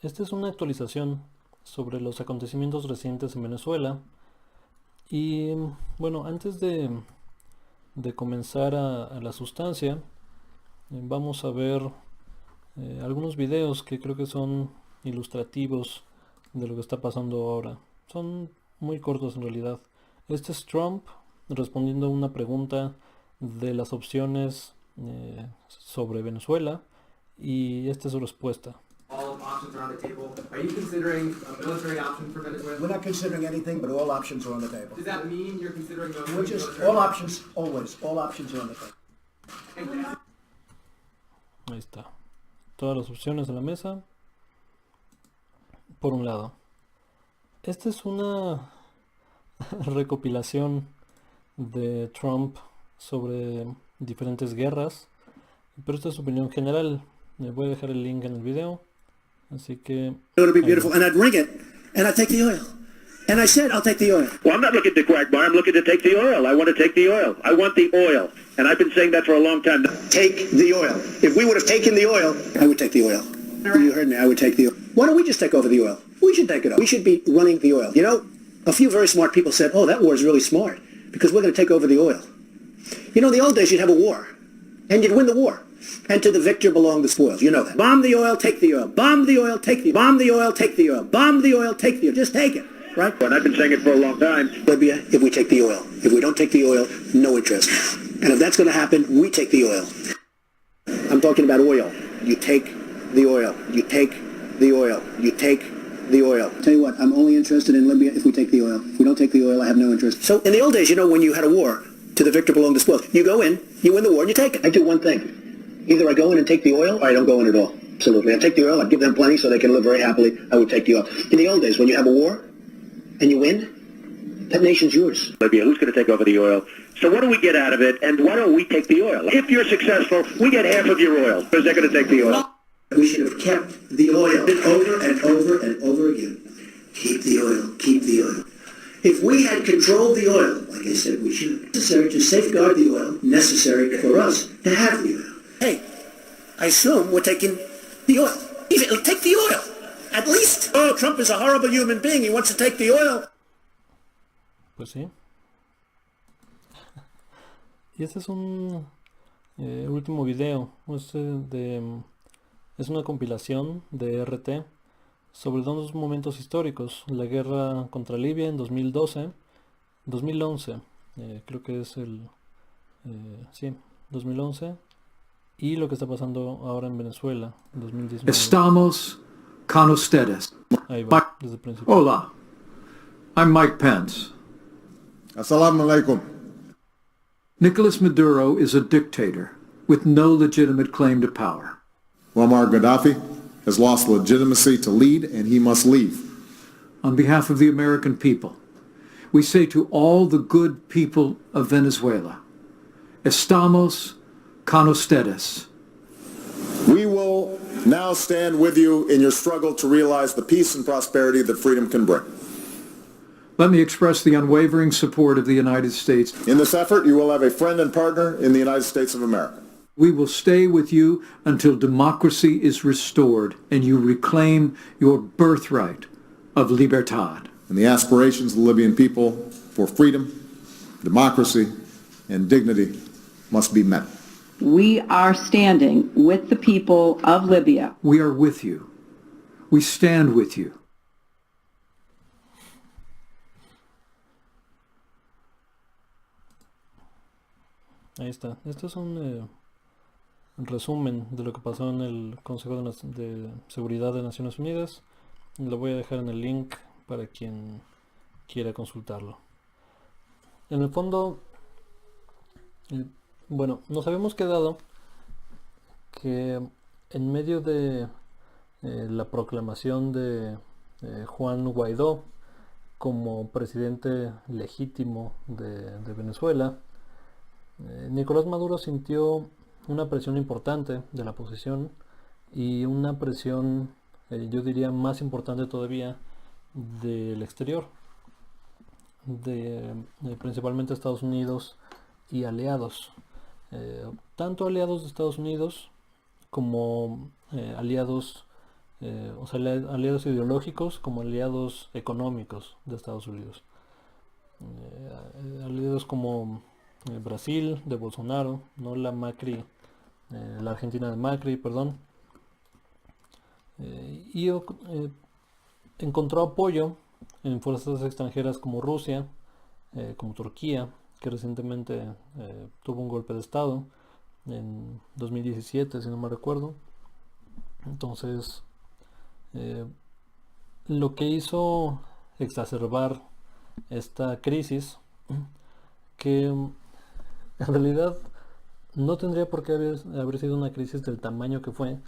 Esta es una actualización sobre los acontecimientos recientes en Venezuela. Y bueno, antes de comenzar a la sustancia, vamos a ver algunos videos que creo que son ilustrativos de lo que está pasando ahora. Son muy cortos en realidad. Este es Trump respondiendo a una pregunta de las opciones sobre Venezuela y esta es su respuesta. All options are on the table. Are you considering a military option for Venezuela? We're not considering anything, but all options are on the table. Does that mean you're considering a We're just, military all options, always, all options are on the table. Ahí está. Todas las opciones en la mesa. Por un lado. Esta es una recopilación de Trump sobre diferentes guerras. Pero esta es su opinión general. Le voy a dejar el link en el video. Así que... It would be beautiful, and I'd ring it, and I'd take the oil. And I said, I'll take the oil. Well, I'm not looking to Quagmire. I'm looking to take the oil. I want to take the oil. I want the oil. And I've been saying that for a long time. Take the oil. If we would have taken the oil, I would take the oil. You heard me, I would take the oil. Why don't we just take over the oil? We should take it over. We should be running the oil. You know, a few very smart people said, oh, that war is really smart, because we're going to take over the oil. You know, in the old days, you'd have a war, and you'd win the war. And to the victor belong the spoils. You know that. Bomb the oil, take the oil. Bomb the oil, take the oil. Bomb the oil, take the oil. Bomb the oil, take the oil. Just take it, right? And I've been saying it for a long time. Libya, if we take the oil. If we don't take the oil, no interest. And if that's going to happen, we take the oil. I'm talking about oil. You take the oil. You take the oil. You take the oil. Tell you what, I'm only interested in Libya if we take the oil. If we don't take the oil, I have no interest. So in the old days, you know, when you had a war, to the victor belong the spoils. You go in, you win the war, and you take it. I do one thing. Either I go in and take the oil, or I don't go in at all. Absolutely. I take the oil, I give them plenty so they can live very happily. I would take the oil. In the old days, when you have a war, and you win, that nation's yours. Libya, who's going to take over the oil? So what do we get out of it? And why don't we take the oil? If you're successful, we get half of your oil, because they're going to take the oil. We should have kept the oil over and over and over again. Keep the oil, keep the oil. If we had controlled the oil, like I said we should, necessary to safeguard the oil, necessary for us to have the oil. Hey, I assume we're taking the oil. Even take the oil, at least. Oh, Trump is a horrible human being. He wants to take the oil. Pues sí. Y este es un último video. Es una compilación de RT sobre dos momentos históricos. La guerra contra Libia en 2011, creo que es sí, 2011. Y lo que está pasando ahora en Venezuela, en 2019. Estamos con ustedes. Ahí va, desde el principio. Hola, I'm Mike Pence. Assalamu alaikum. Nicolas Maduro is a dictator with no legitimate claim to power. Muammar Gaddafi has lost legitimacy to lead, and he must leave. On behalf of the American people, we say to all the good people of Venezuela, Estamos con ustedes. We will now stand with you in your struggle to realize the peace and prosperity that freedom can bring. Let me express the unwavering support of the United States. In this effort, you will have a friend and partner in the United States of America. We will stay with you until democracy is restored and you reclaim your birthright of libertad. And the aspirations of the Libyan people for freedom, democracy, and dignity must be met. We are standing with the people of Libya. We are with you. We stand with you. Ahí está. Esto es un resumen de lo que pasó en el Consejo de Seguridad de Naciones Unidas. Lo voy a dejar en el link para quien quiera consultarlo. En el fondo, bueno, nos habíamos quedado que en medio de la proclamación de Juan Guaidó como presidente legítimo de Venezuela, Nicolás Maduro sintió una presión importante de la oposición y una presión, yo diría, más importante todavía del exterior, principalmente Estados Unidos y aliados, tanto aliados de Estados Unidos como aliados o sea, aliados ideológicos como aliados económicos de Estados Unidos. Aliados como Brasil de Bolsonaro, no la Macri, la Argentina de Macri, perdón. Y encontró apoyo en fuerzas extranjeras como Rusia, como Turquía, que recientemente tuvo un golpe de estado en 2017, si no me recuerdo. Entonces, lo que hizo exacerbar esta crisis, que en realidad no tendría por qué haber sido una crisis del tamaño que fue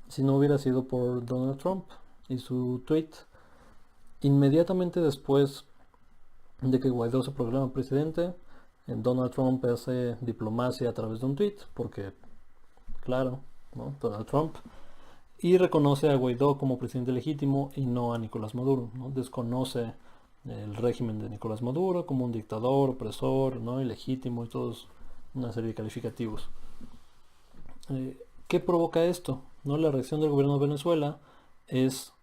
si no hubiera sido por Donald Trump y su tweet inmediatamente después de que Guaidó se proclama presidente. Donald Trump hace diplomacia a través de un tweet, porque claro, ¿no? Donald Trump, y reconoce a Guaidó como presidente legítimo y no a Nicolás Maduro, ¿no? Desconoce el régimen de Nicolás Maduro como un dictador, opresor, ¿no? Ilegítimo y todos una serie de calificativos. ¿Qué provoca esto? ¿No? La reacción del gobierno de Venezuela es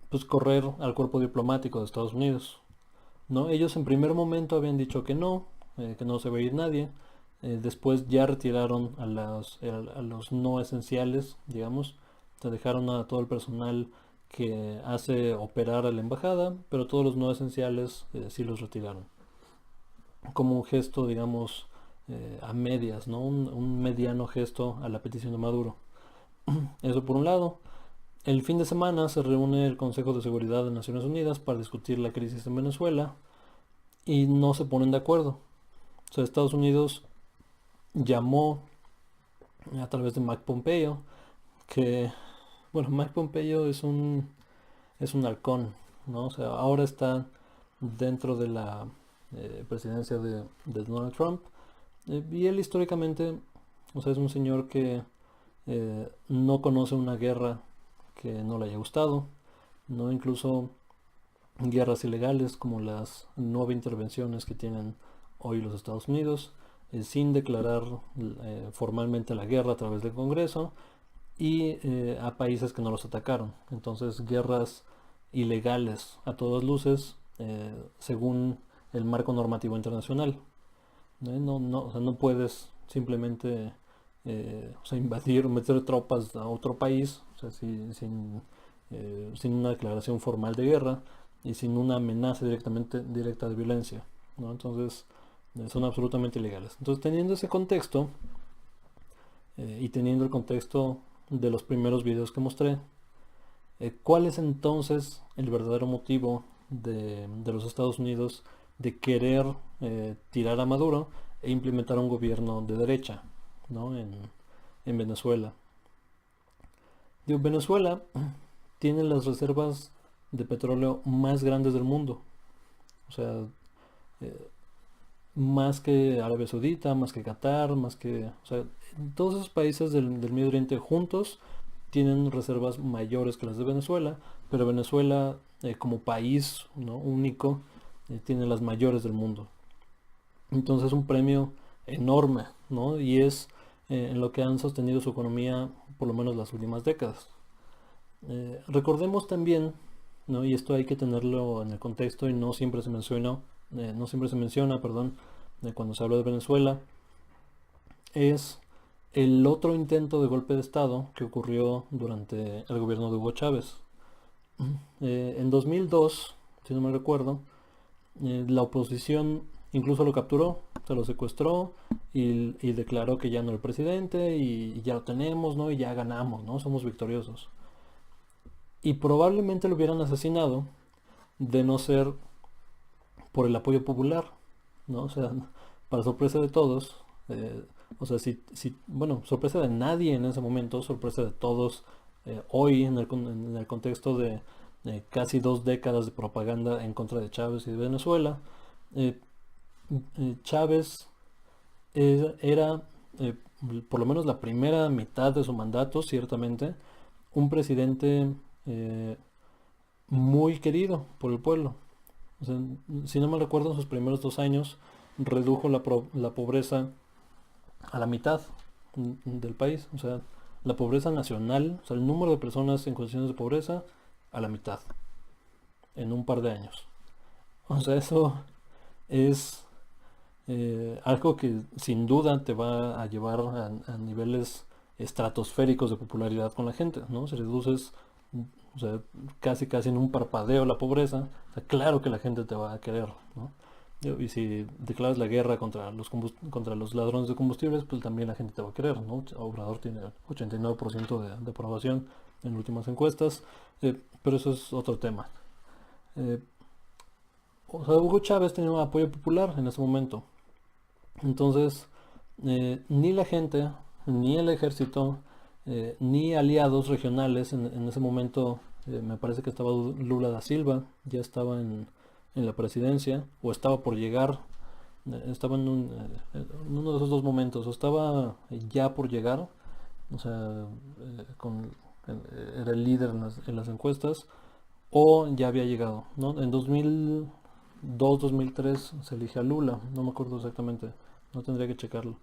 pues correr al cuerpo diplomático de Estados Unidos, ¿no? Ellos en primer momento habían dicho que no se va a ir nadie. Después ya retiraron a los no esenciales, digamos. Se dejaron a todo el personal que hace operar a la embajada, pero todos los no esenciales sí los retiraron. Como un gesto, digamos, a medias, ¿no? Un mediano gesto a la petición de Maduro. Eso por un lado. El fin de semana se reúne el Consejo de Seguridad de Naciones Unidas para discutir la crisis en Venezuela y no se ponen de acuerdo. O sea, Estados Unidos llamó a través de Mike Pompeo, que, bueno, Mike Pompeo es un halcón, ¿no? O sea, ahora está dentro de la presidencia de Donald Trump, y él históricamente, o sea, es un señor que no conoce una guerra que no le haya gustado, ¿no? Incluso guerras ilegales como las 9 intervenciones que tienen hoy los Estados Unidos, sin declarar formalmente la guerra a través del Congreso, y a países que no los atacaron. Entonces, guerras ilegales a todas luces, según el marco normativo internacional. O sea, no puedes simplemente o sea, invadir o meter tropas a otro país, o sea, sin una declaración formal de guerra y sin una amenaza directa de violencia, ¿no? Entonces son absolutamente ilegales. Entonces, teniendo ese contexto y teniendo el contexto de los primeros videos que mostré, ¿cuál es entonces el verdadero motivo de los Estados Unidos de querer tirar a Maduro e implementar un gobierno de derecha, ¿no? en Venezuela? Venezuela tiene las reservas de petróleo más grandes del mundo. O sea, más que Arabia Saudita, más que Qatar, o sea, todos esos países del Medio Oriente juntos tienen reservas mayores que las de Venezuela, pero Venezuela como país, ¿no? único, tiene las mayores del mundo. Entonces, un premio enorme, ¿no? Y es en lo que han sostenido su economía por lo menos las últimas décadas. Recordemos también, ¿no? Y esto hay que tenerlo en el contexto y no siempre se menciona, cuando se habla de Venezuela, es el otro intento de golpe de estado que ocurrió durante el gobierno de Hugo Chávez. En 2002, si no me recuerdo, la oposición incluso lo capturó, se lo secuestró y declaró que ya no era el presidente y ya lo tenemos, ¿no? Y ya ganamos, ¿no? Somos victoriosos. Y probablemente lo hubieran asesinado de no ser por el apoyo popular, ¿no? O sea, para sorpresa de todos, o sea, bueno, sorpresa de nadie en ese momento, sorpresa de todos hoy en el contexto de casi 2 décadas de propaganda en contra de Chávez y de Venezuela. Chávez era, por lo menos la primera mitad de su mandato, ciertamente, un presidente muy querido por el pueblo. O sea, si no me recuerdo, en sus primeros 2 años redujo la pobreza a la mitad del país. O sea, la pobreza nacional, o sea, el número de personas en condiciones de pobreza, a la mitad, en un par de años. O sea, eso es algo que sin duda te va a llevar a niveles estratosféricos de popularidad con la gente, ¿no? Si reduces, o sea, casi en un parpadeo la pobreza, o sea, claro que la gente te va a querer, ¿no? Y si declaras la guerra contra los ladrones de combustibles, pues también la gente te va a querer, ¿no? Obrador tiene 89% de aprobación en últimas encuestas, pero eso es otro tema. O sea, Hugo Chávez tenía un apoyo popular en ese momento. Entonces, ni la gente, ni el ejército, ni aliados regionales en ese momento, me parece que estaba Lula da Silva, ya estaba en la presidencia, o estaba por llegar, estaba en uno de esos dos momentos, o estaba ya por llegar, o sea, era el líder en las encuestas, o ya había llegado, ¿no? En 2002, 2003 se elige a Lula, no me acuerdo exactamente, no tendría que checarlo.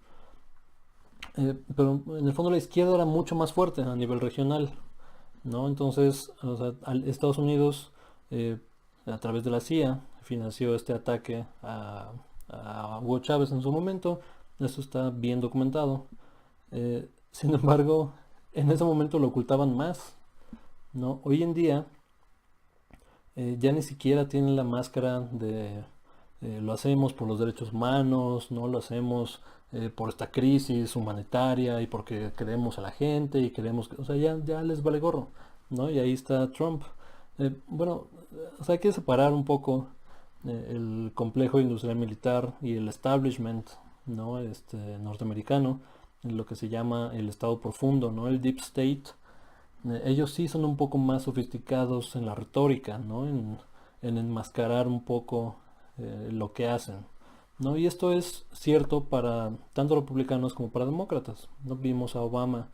Pero en el fondo la izquierda era mucho más fuerte a nivel regional, ¿no? Entonces, o sea, Estados Unidos, a través de la CIA, financió este ataque a Hugo Chávez en su momento. Eso está bien documentado. Sin embargo, en ese momento lo ocultaban más, ¿no? Hoy en día ya ni siquiera tienen la máscara de lo hacemos por los derechos humanos, no lo hacemos por esta crisis humanitaria y porque queremos a la gente y queremos, o sea, ya les vale gorro, ¿no? Y ahí está Trump. Bueno, o sea, hay que separar un poco el complejo industrial militar y el establishment, ¿no? Norteamericano, lo que se llama el Estado profundo, ¿no? El Deep State. Ellos sí son un poco más sofisticados en la retórica, ¿no? En enmascarar un poco lo que hacen, ¿no? Y esto es cierto para tanto republicanos como para demócratas, ¿no? Vimos a Obama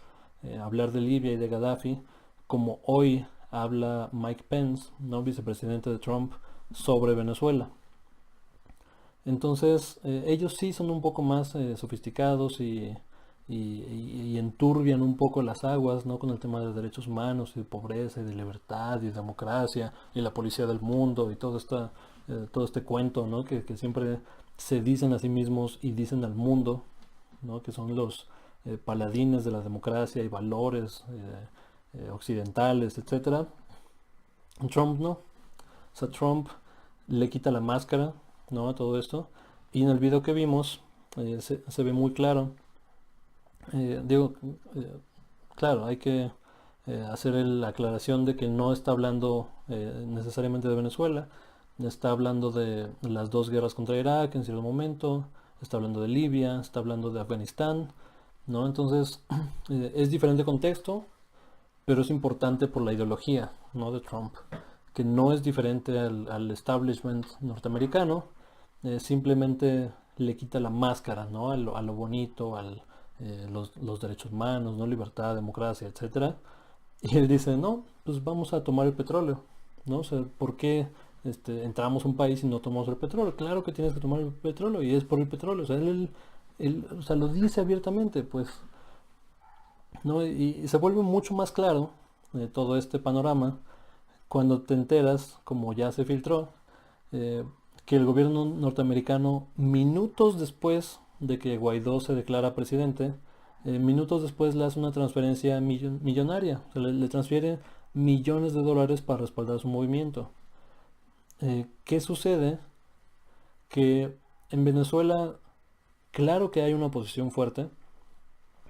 hablar de Libia y de Gaddafi, como hoy habla Mike Pence, ¿no? Vicepresidente de Trump, sobre Venezuela. Entonces, ellos sí son un poco más sofisticados y enturbian un poco las aguas, ¿no? Con el tema de derechos humanos y de pobreza y de libertad y de democracia y la policía del mundo y todo este cuento, ¿no? Que siempre se dicen a sí mismos y dicen al mundo, ¿no? Que son los paladines de la democracia y valores occidentales, etcétera. Trump no. O sea, Trump le quita la máscara, ¿no? A todo esto. Y en el video que vimos se ve muy claro. Claro, hay que hacer la aclaración de que no está hablando necesariamente de Venezuela, está hablando de las dos guerras contra Irak en cierto momento, está hablando de Libia, está hablando de Afganistán, ¿no? Entonces, es diferente contexto, pero es importante por la ideología, ¿no? De Trump, que no es diferente al establishment norteamericano, simplemente le quita la máscara, ¿no? A lo bonito, los derechos humanos, ¿no? Libertad, democracia, etcétera. Y él dice, no, pues vamos a tomar el petróleo, ¿no? O sea, ¿por qué entramos a un país y no tomamos el petróleo? Claro que tienes que tomar el petróleo y es por el petróleo. O sea, él o sea, lo dice abiertamente, pues, ¿no? Y se vuelve mucho más claro todo este panorama cuando te enteras, como ya se filtró, que el gobierno norteamericano, minutos después de que Guaidó se declara presidente, minutos después le hace una transferencia millonaria, o sea, le transfiere millones de dólares para respaldar su movimiento. ¿Qué sucede? Que en Venezuela, claro que hay una oposición fuerte,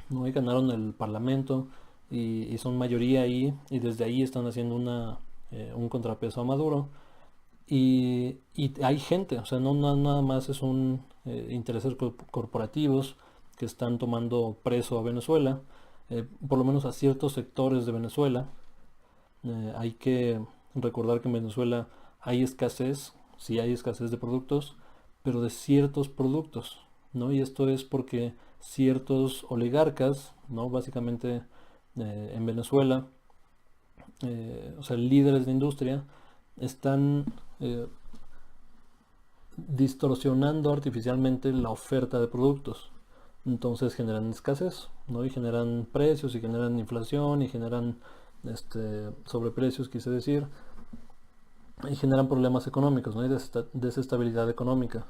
¿no? Y ganaron el parlamento y son mayoría ahí, y desde ahí están haciendo un contrapeso a Maduro. Y hay gente, o sea, no nada más es un intereses corporativos que están tomando preso a Venezuela, por lo menos a ciertos sectores de Venezuela. Hay que recordar que en Venezuela hay escasez, sí hay escasez de productos, pero de ciertos productos, ¿no? Y esto es porque ciertos oligarcas, ¿no? Básicamente en Venezuela, o sea, líderes de industria, están distorsionando artificialmente la oferta de productos, entonces generan escasez, ¿no? Y generan precios, y generan inflación, y generan sobreprecios, quise decir, y generan problemas económicos, ¿no? Y desestabilidad económica.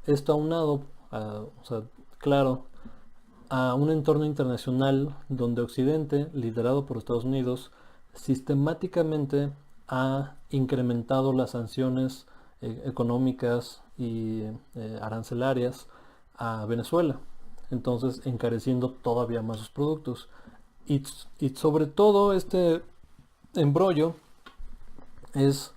Esto aunado, claro, a un entorno internacional donde Occidente, liderado por Estados Unidos, sistemáticamente ha incrementado las sanciones económicas y arancelarias a Venezuela, entonces encareciendo todavía más sus productos. Y sobre todo este embrollo es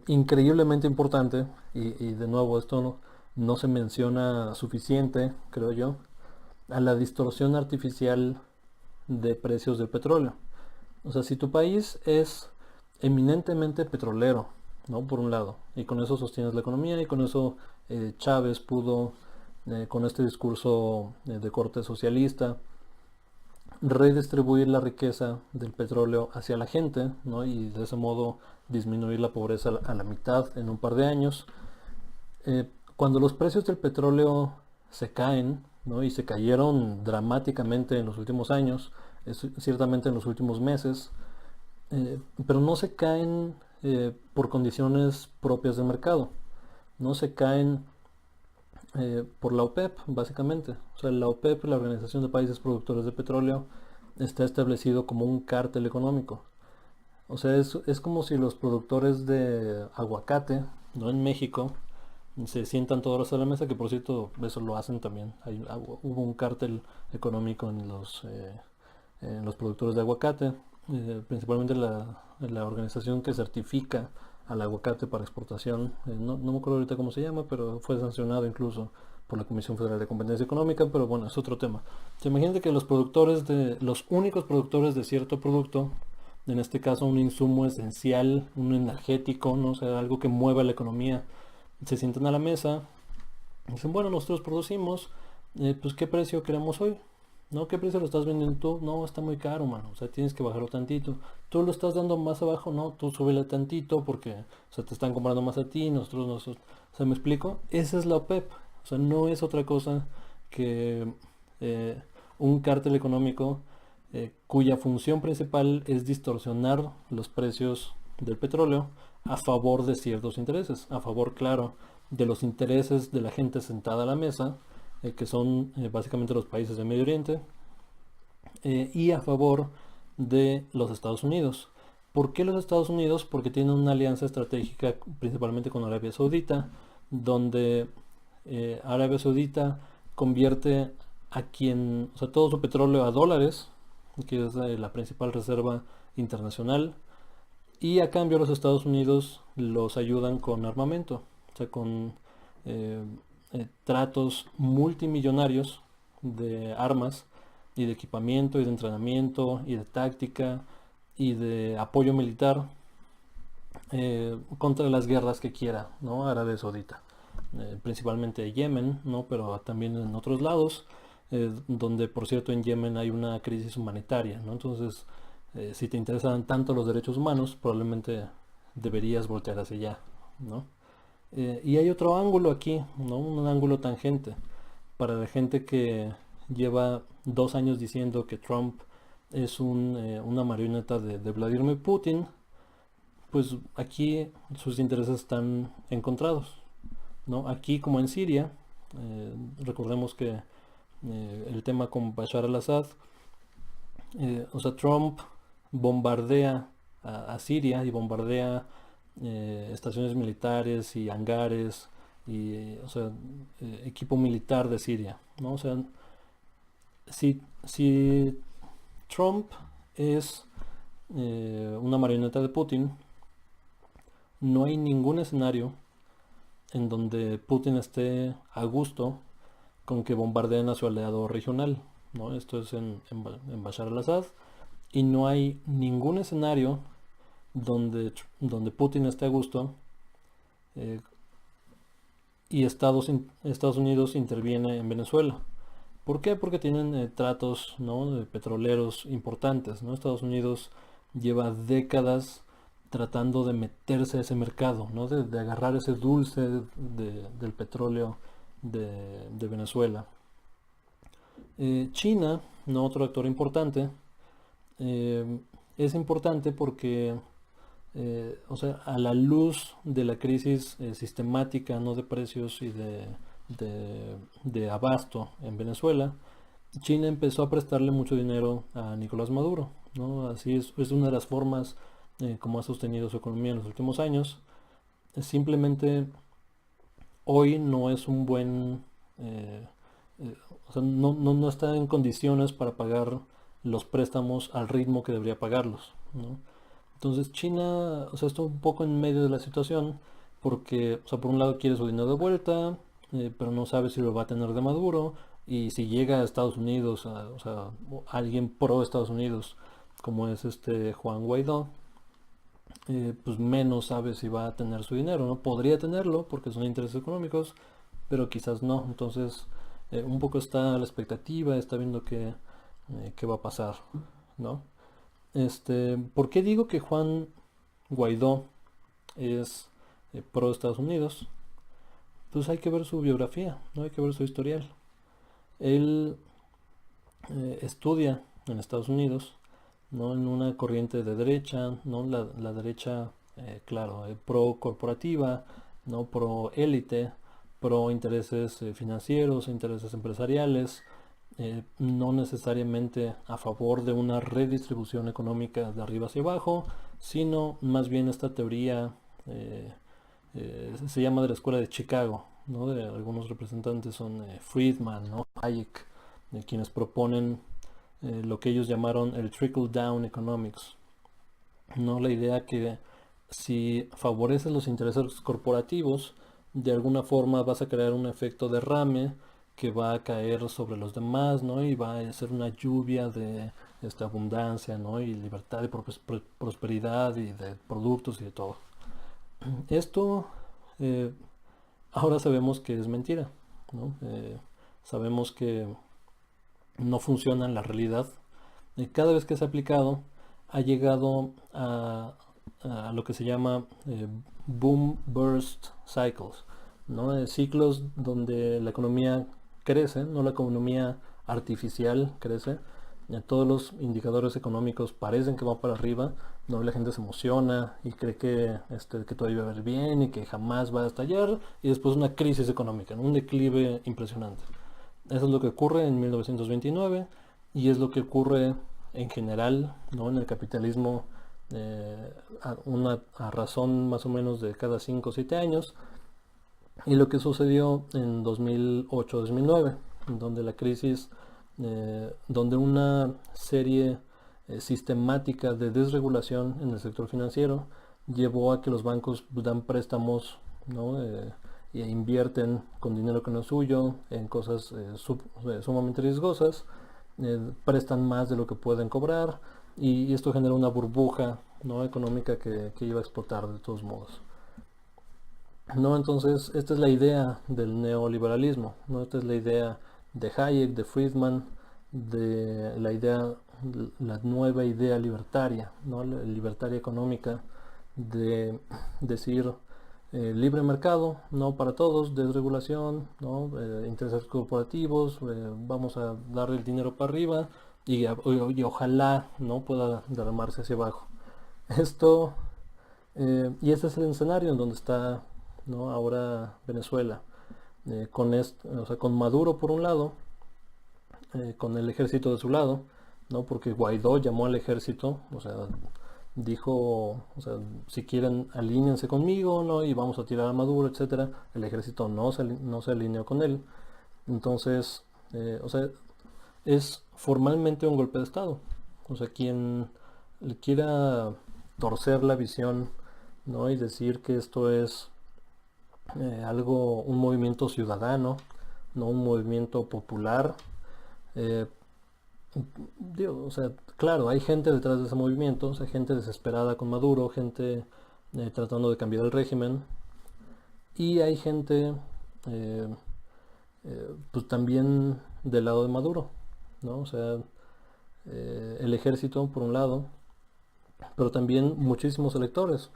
increíblemente importante, y de nuevo esto no se menciona suficiente, creo yo, a la distorsión artificial de precios del petróleo. O sea, si tu país es eminentemente petrolero, ¿no? Por un lado, y con eso sostienes la economía, y con eso Chávez pudo, con este discurso de corte socialista, redistribuir la riqueza del petróleo hacia la gente, ¿no? Y de ese modo disminuir la pobreza a la mitad en un par de años. Cuando los precios del petróleo se caen, ¿no? Y se cayeron dramáticamente en los últimos años, ciertamente en los últimos meses, pero no se caen por condiciones propias del mercado, no se caen por la OPEP, básicamente. O sea, la OPEP, la Organización de Países Productores de Petróleo, está establecido como un cártel económico. O sea, es como si los productores de aguacate, ¿no? En México, se sientan todos a la mesa, que por cierto, eso lo hacen también. Hubo un cártel económico en los productores de aguacate, principalmente la organización que certifica al aguacate para exportación. No me acuerdo ahorita cómo se llama, pero fue sancionado incluso por la Comisión Federal de Competencia Económica, pero bueno, es otro tema. Imagínate que los únicos productores de cierto producto, en este caso un insumo esencial, un energético, no sé, algo que mueva la economía, se sientan a la mesa y dicen, bueno, nosotros producimos, pues ¿qué precio queremos hoy? ¿No? ¿Qué precio lo estás vendiendo tú? No, está muy caro, mano. O sea, tienes que bajarlo tantito. Tú lo estás dando más abajo, no, tú súbele tantito porque, o sea, te están comprando más a ti, nosotros. O sea, ¿me explico? Esa es la OPEP. O sea, no es otra cosa que un cártel económico cuya función principal es distorsionar los precios del petróleo a favor de ciertos intereses. A favor, claro, de los intereses de la gente sentada a la mesa, que son básicamente los países del Medio Oriente, y a favor de los Estados Unidos. ¿Por qué los Estados Unidos? Porque tienen una alianza estratégica principalmente con Arabia Saudita, donde Arabia Saudita convierte o sea, todo su petróleo a dólares, que es la principal reserva internacional, y a cambio los Estados Unidos los ayudan con armamento, o sea, con tratos multimillonarios de armas y de equipamiento y de entrenamiento y de táctica y de apoyo militar contra las guerras que quiera, ¿no? Arabia Saudita, principalmente Yemen, ¿no? Pero también en otros lados, donde por cierto en Yemen hay una crisis humanitaria, ¿no? Entonces si te interesan tanto los derechos humanos, probablemente deberías voltear hacia allá, ¿no? Y hay otro ángulo aquí, ¿no? Un ángulo tangente para la gente que lleva 2 años diciendo que Trump es una marioneta de Vladimir Putin. Pues aquí sus intereses están encontrados, ¿no? Aquí como en Siria, recordemos que el tema con Bashar al-Assad, o sea, Trump bombardea a Siria y bombardea estaciones militares y hangares y, o sea, equipo militar de Siria, ¿no? O sea, si Trump es una marioneta de Putin, no hay ningún escenario en donde Putin esté a gusto con que bombardeen a su aliado regional, ¿no? Esto es en Bashar al-Assad, y no hay ningún escenario donde Putin esté a gusto y Estados Unidos interviene en Venezuela. ¿Por qué? Porque tienen tratos, ¿no? de petroleros importantes, ¿no? Estados Unidos lleva décadas tratando de meterse a ese mercado, ¿no? de agarrar ese dulce del petróleo de Venezuela. China, ¿no? Otro actor importante, es importante porque, o sea, a la luz de la crisis sistemática, ¿no? De precios y de abasto en Venezuela, China empezó a prestarle mucho dinero a Nicolás Maduro, ¿no? Así es una de las formas como ha sostenido su economía en los últimos años. Simplemente hoy no es un buen, o sea, no está en condiciones para pagar los préstamos al ritmo que debería pagarlos, ¿no? Entonces China, o sea, está un poco en medio de la situación porque, o sea, por un lado quiere su dinero de vuelta, pero no sabe si lo va a tener de Maduro, y si llega a Estados Unidos, o sea, alguien pro Estados Unidos, como es este Juan Guaidó, pues menos sabe si va a tener su dinero, ¿no? Podría tenerlo porque son intereses económicos, pero quizás no. Entonces, un poco está a la expectativa, está viendo qué va a pasar, ¿no? ¿Por qué digo que Juan Guaidó es pro Estados Unidos? Pues hay que ver su biografía, ¿no? Hay que ver su historial. Él estudia en Estados Unidos, ¿no? En una corriente de derecha, ¿no? La derecha, claro, pro corporativa, ¿no? Pro élite, pro intereses financieros, intereses empresariales, no necesariamente a favor de una redistribución económica de arriba hacia abajo, sino más bien esta teoría se llama de la escuela de Chicago, ¿no? De algunos representantes son Friedman, ¿no? Hayek, quienes proponen lo que ellos llamaron el trickle down economics, ¿no? La idea que si favoreces los intereses corporativos, de alguna forma vas a crear un efecto derrame que va a caer sobre los demás, ¿no? Y va a ser una lluvia de abundancia, ¿no? Y libertad, de prosperidad y de productos y de todo. Esto ahora sabemos que es mentira, ¿no? Sabemos que no funciona en la realidad. Cada vez que se ha aplicado, ha llegado a lo que se llama boom burst cycles, ¿no? Ciclos donde la economía crece, no la economía artificial crece. Todos los indicadores económicos parecen que van para arriba, ¿no? La gente se emociona y cree que todo iba a ver bien y que jamás va a estallar, y después una crisis económica, ¿no? Un declive impresionante. Eso es lo que ocurre en 1929 y es lo que ocurre en general, ¿no? En el capitalismo, a razón más o menos de cada 5 o 7 años. Y lo que sucedió en 2008-2009, donde la crisis, donde una serie sistemática de desregulación en el sector financiero llevó a que los bancos dan préstamos, ¿no? E invierten con dinero que no es suyo en cosas sumamente riesgosas, prestan más de lo que pueden cobrar, y esto genera una burbuja, ¿no? Económica que iba a explotar de todos modos, ¿no? Entonces esta es la idea del neoliberalismo, ¿no? Esta es la idea de Hayek, de Friedman, de la nueva idea libertaria, ¿no? La libertaria económica, de decir libre mercado, no para todos, desregulación, ¿no? Intereses corporativos, vamos a darle el dinero para arriba y ojalá no pueda derramarse hacia abajo. Esto y este es el escenario en donde está, ¿no? Ahora Venezuela, o sea, con Maduro por un lado, con el ejército de su lado, ¿no? Porque Guaidó llamó al ejército, o sea, dijo, o sea, si quieren alíñense conmigo, ¿no? Y vamos a tirar a Maduro, etcétera. El ejército no se alineó con él. Entonces, o sea, es formalmente un golpe de estado. O sea, quien le quiera torcer la visión, ¿no? Y decir que esto es un movimiento ciudadano, no un movimiento popular, o sea, claro, hay gente detrás de ese movimiento, o sea, gente desesperada con Maduro, gente tratando de cambiar el régimen, y hay gente pues también del lado de Maduro, ¿no? O sea, el ejército por un lado, pero también muchísimos electores,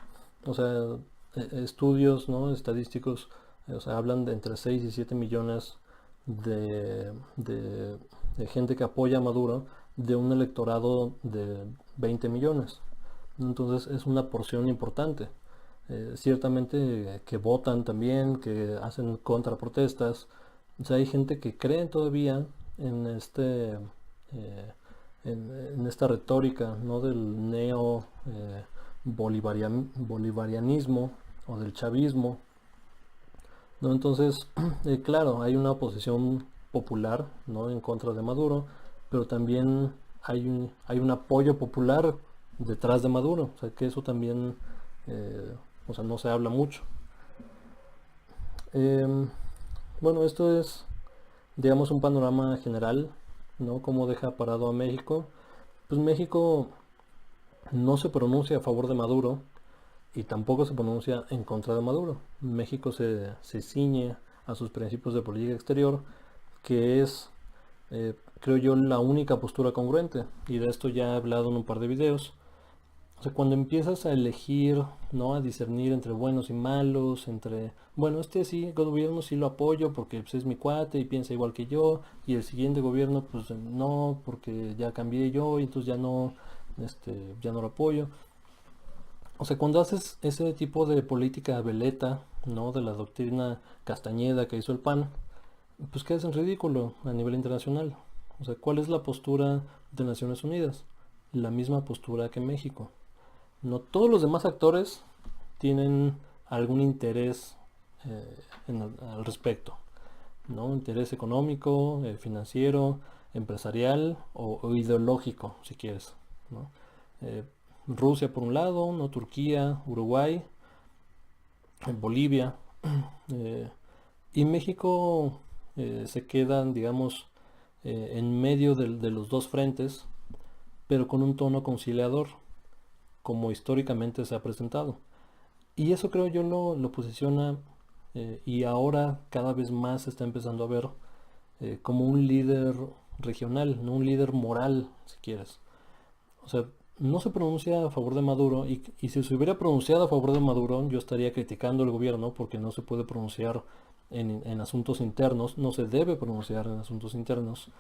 o sea, estudios, ¿no? Estadísticos, o sea, hablan de entre 6 y 7 millones de gente que apoya a Maduro de un electorado de 20 millones. Entonces es una porción importante. Ciertamente que votan también, que hacen contraprotestas. O sea, hay gente que cree todavía en en esta retórica, ¿no?, del neo bolivarianismo o del chavismo, ¿no? Entonces, claro, hay una oposición popular, ¿no?, en contra de Maduro, pero también hay un apoyo popular detrás de Maduro. O sea, que eso también, o sea, no se habla mucho. Bueno, esto es, digamos, un panorama general, ¿no? Cómo deja parado a México. Pues México no se pronuncia a favor de Maduro y tampoco se pronuncia en contra de Maduro. México se ciñe a sus principios de política exterior, que es, creo yo, la única postura congruente. Y de esto ya he hablado en un par de videos. O sea, cuando empiezas a elegir, ¿no?, a discernir entre buenos y malos, entre, bueno, este sí, gobierno sí lo apoyo porque pues, es mi cuate y piensa igual que yo, y el siguiente gobierno pues no, porque ya cambié yo y entonces ya no lo apoyo. O sea, cuando haces ese tipo de política veleta, ¿no?, de la doctrina Castañeda que hizo el PAN, pues quedas en ridículo a nivel internacional. O sea, ¿cuál es la postura de Naciones Unidas? La misma postura que México. No todos los demás actores tienen algún interés al respecto, ¿no? Interés económico, financiero, empresarial o ideológico, si quieres, ¿no? Rusia por un lado, ¿no?, Turquía, Uruguay, Bolivia, y México se quedan, digamos, en medio de los dos frentes, pero con un tono conciliador, como históricamente se ha presentado. Y eso creo yo lo posiciona, y ahora cada vez más se está empezando a ver como un líder regional, no un líder moral, si quieres. O sea, no se pronuncia a favor de Maduro, y si se hubiera pronunciado a favor de Maduro, yo estaría criticando al gobierno porque no se puede pronunciar en asuntos internos, no se debe pronunciar en asuntos internos,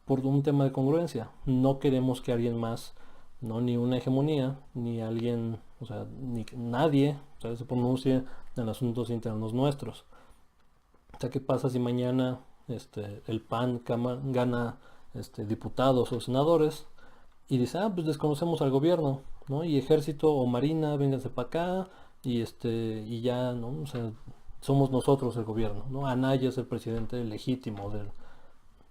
por un tema de congruencia. No queremos que alguien más, no, ni una hegemonía, ni alguien, o sea, ni nadie, o sea, se pronuncie en asuntos internos nuestros. O sea, ¿qué pasa si mañana el PAN gana diputados o senadores y dice, pues desconocemos al gobierno, ¿no? Y ejército o marina, vénganse para acá, y ya, ¿no? O sea, somos nosotros el gobierno, ¿no? Anaya es el presidente legítimo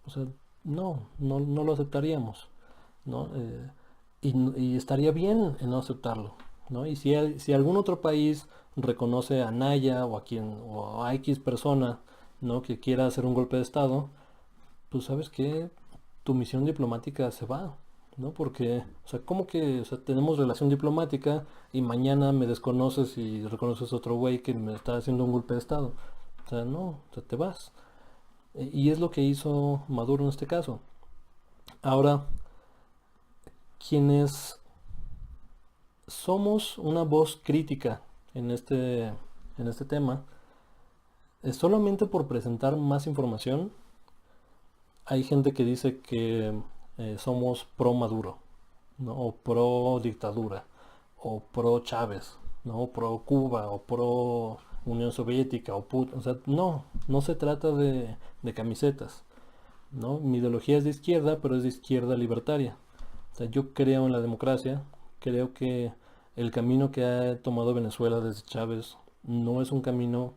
o sea, no lo aceptaríamos, ¿no? Y estaría bien en no aceptarlo, ¿no? Y si algún otro país reconoce a Anaya o a X persona, ¿no?, que quiera hacer un golpe de estado, pues sabes que tu misión diplomática se va, ¿no? Porque, o sea, ¿cómo que, o sea, tenemos relación diplomática y mañana me desconoces y reconoces a otro güey que me está haciendo un golpe de estado? O sea, no, o sea, te vas. Y es lo que hizo Maduro en este caso. Ahora, quienes somos una voz crítica en este tema, solamente por presentar más información, hay gente que dice que somos pro Maduro, ¿no?, o pro dictadura, o pro Chávez, ¿no?, o pro Cuba, o pro Unión Soviética, o sea, no se trata de camisetas, ¿no? Mi ideología es de izquierda, pero es de izquierda libertaria. O sea, yo creo en la democracia, creo que el camino que ha tomado Venezuela desde Chávez no es un camino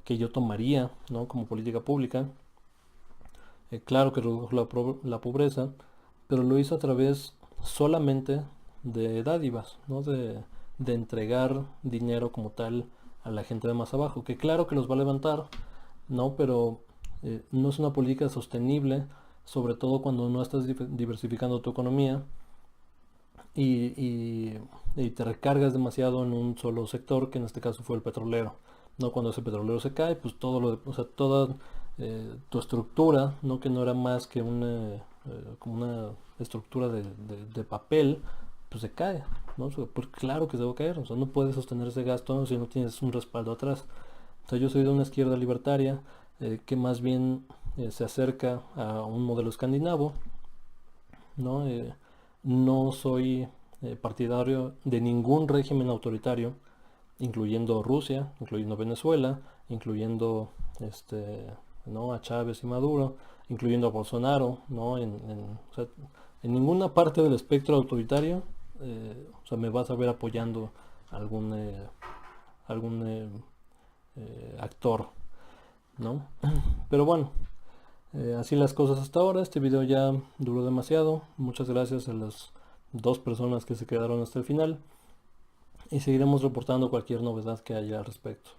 que yo tomaría, ¿no?, como política pública. Claro que redujo la pobreza, pero lo hizo a través solamente de dádivas, ¿no?, de entregar dinero como tal a la gente de más abajo, que claro que los va a levantar, ¿no? Pero no es una política sostenible, sobre todo cuando no estás diversificando tu economía y te recargas demasiado en un solo sector, que en este caso fue el petrolero, ¿no? Cuando ese petrolero se cae, pues toda tu estructura, ¿no?, que no era más que como una estructura de papel, pues se cae, ¿no? O sea, pues claro que se va a caer. O sea, no puedes sostener ese gasto si no tienes un respaldo atrás. O sea, yo soy de una izquierda libertaria, que más bien se acerca a un modelo escandinavo, ¿no? No soy partidario de ningún régimen autoritario, incluyendo Rusia, incluyendo Venezuela, incluyendo ¿no? a Chávez y Maduro, incluyendo a Bolsonaro, ¿no? O sea, en ninguna parte del espectro autoritario o sea, me vas a ver apoyando algún actor, ¿no? Pero bueno, así las cosas hasta ahora. Este video ya duró demasiado. Muchas gracias a las 2 personas que se quedaron hasta el final, y seguiremos reportando cualquier novedad que haya al respecto.